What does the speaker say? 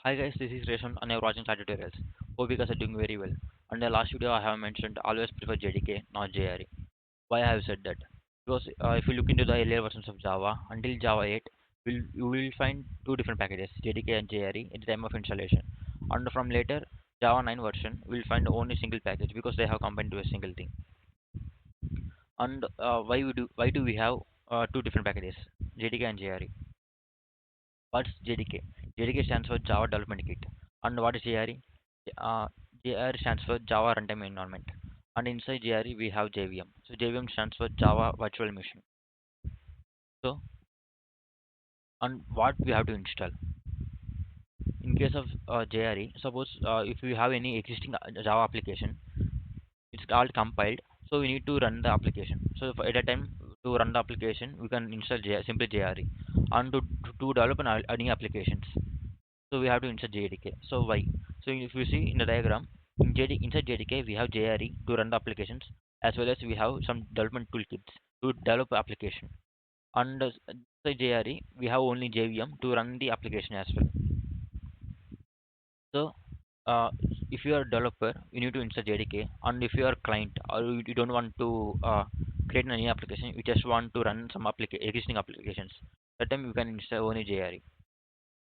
Hi guys, this is Resham and you're watching Chat Tutorials. Hope you guys are doing very well. And the last video I have mentioned always prefer JDK, not JRE. Why I have said that? Because if you look into the earlier versions of Java, until Java 8, you will find two different packages, JDK and JRE, at the time of installation. And from later Java 9 version, we will find only single package because they have combined to a single thing. And why do we have two different packages, JDK and JRE? What's JDK? JDK stands for Java Development Kit. And what is JRE? JRE stands for Java Runtime Environment. And inside JRE we have JVM. So JVM stands for Java Virtual Machine. So, and what we have to install? In case of JRE, suppose if we have any existing Java application, it's all compiled. So we need to run the application. So at a time to run the application, we can install simply JRE. And to develop any applications, so we have to insert JDK. So why? So if you see in the diagram, inside JDK we have JRE to run the applications, as well as we have some development toolkits to develop application. And inside JRE we have only JVM to run the application as well. So uh, if you are a developer, you need to insert JDK, and if you are a client or you don't want to create any application, you just want to run some existing applications, that time you can install only JRE.